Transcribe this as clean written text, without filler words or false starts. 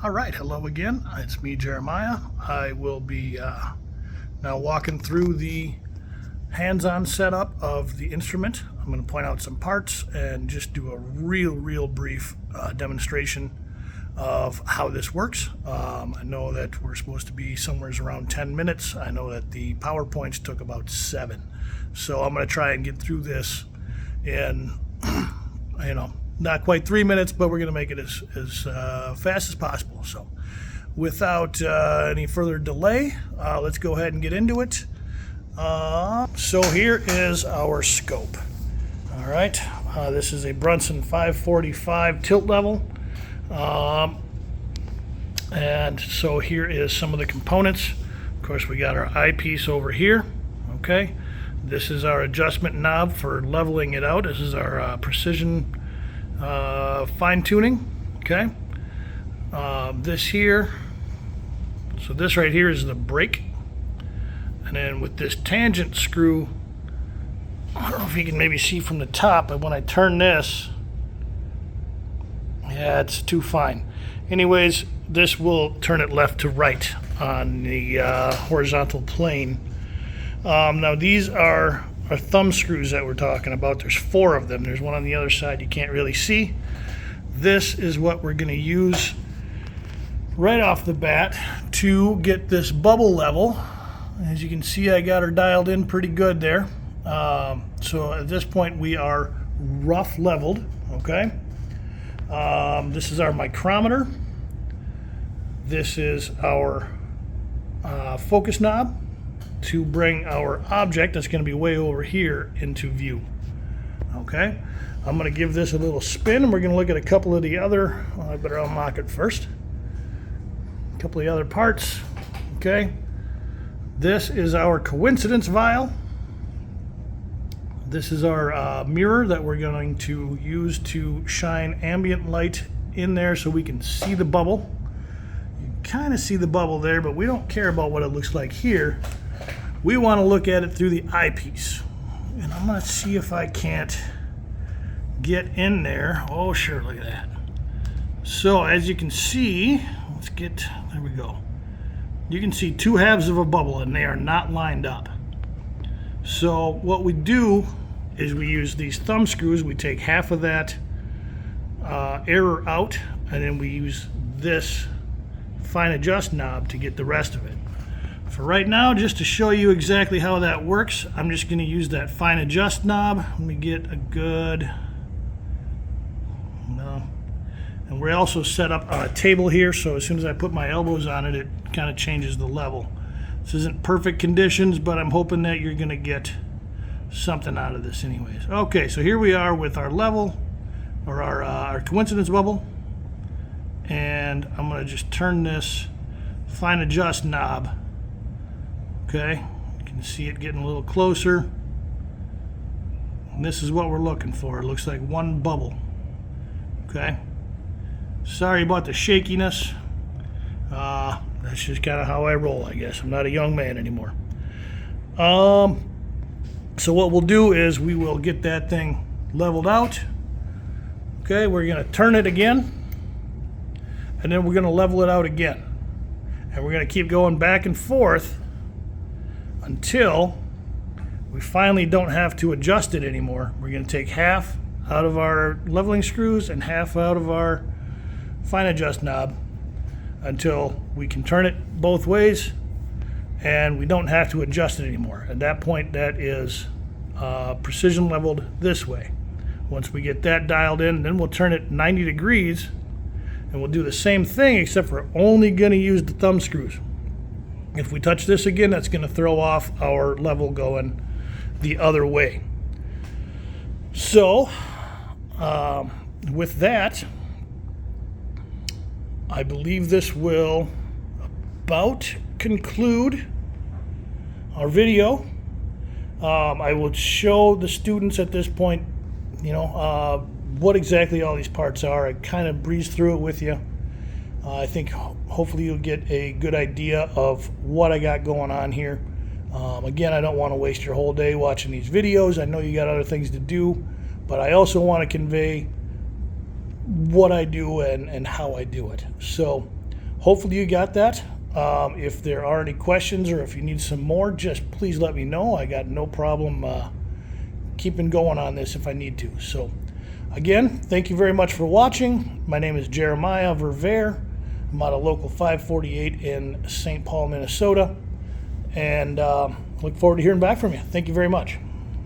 All right, hello again. It's me, Jeremiah. I will be now walking through the hands-on setup of the instrument. I'm going to point out some parts and just do a real brief demonstration of how this works. I know that we're supposed to be somewhere around 10 minutes. I know that the PowerPoints took about 7. So I'm going to try and get through this in, not quite 3 minutes, but we're going to make it as fast as possible. So without any further delay, let's go ahead and get into it. So here is our scope. All right, this is a Brunson 545 tilt level. And so here is some of the components. Of course, we got our eyepiece over here. Okay, this is our adjustment knob for leveling it out. This is our precision fine tuning. Okay, this here, so this right here is the brake, and then with this tangent screw, I don't know if you can maybe see from the top, but when I turn this, yeah, it's too fine. Anyways, this will turn it left to right on the horizontal plane. Now these are our thumb screws that we're talking about. There's 4 of them. There's one on the other side you can't really see. This is what we're going to use right off the bat to get this bubble level. As you can see, I got her dialed in pretty good there. So at this point we are rough leveled. Okay. This is our micrometer. This is our focus knob to bring our object that's going to be way over here into view. Okay, I'm going to give this a little spin and we're going to look at a couple of the other, I better unlock it first, a couple of the other parts. Okay, this is our coincidence vial. This is our mirror that we're going to use to shine ambient light in there so we can see the bubble. You kind of see the bubble there, but we don't care about what it looks like here. We want to look at it through the eyepiece. And I'm going to see if I can't get in there. Oh, sure, look at that. So as you can see, there we go. You can see 2 halves of a bubble and they are not lined up. So what we do is we use these thumb screws. We take half of that error out, and then we use this fine adjust knob to get the rest of it. For right now, just to show you exactly how that works, I'm just going to use that fine adjust knob. Let me get a good, and we're also set up on a table here, so as soon as I put my elbows on it, it kind of changes the level. This isn't perfect conditions, but I'm hoping that you're going to get something out of this anyways. Okay, so here we are with our level, or our coincidence bubble, and I'm going to just turn this fine adjust knob. Okay, you can see it getting a little closer. And this is what we're looking for. It looks like one bubble. Okay, sorry about the shakiness. That's just kind of how I roll, I guess. I'm not a young man anymore. So what we'll do is we will get that thing leveled out. Okay, we're going to turn it again, and then we're going to level it out again. And we're going to keep going back and forth until we finally don't have to adjust it anymore. We're going to take half out of our leveling screws and half out of our fine adjust knob until we can turn it both ways and we don't have to adjust it anymore. At that point, that is precision leveled this way. Once we get that dialed in, then we'll turn it 90 degrees and we'll do the same thing, except we're only going to use the thumb screws. If we touch this again, that's going to throw off our level going the other way. So with that, I believe this will about conclude our video. I will show the students at this point, what exactly all these parts are. I kind of breezed through it with you. I think hopefully you'll get a good idea of what I got going on here. Again, I don't want to waste your whole day watching these videos. I know you got other things to do, but I also want to convey what I do and how I do it. So hopefully you got that. If there are any questions or if you need some more, just please let me know. I got no problem keeping going on this if I need to. So again, thank you very much for watching. My name is Jeremiah Verveer. I'm out of Local 548 in St. Paul, Minnesota, and look forward to hearing back from you. Thank you very much.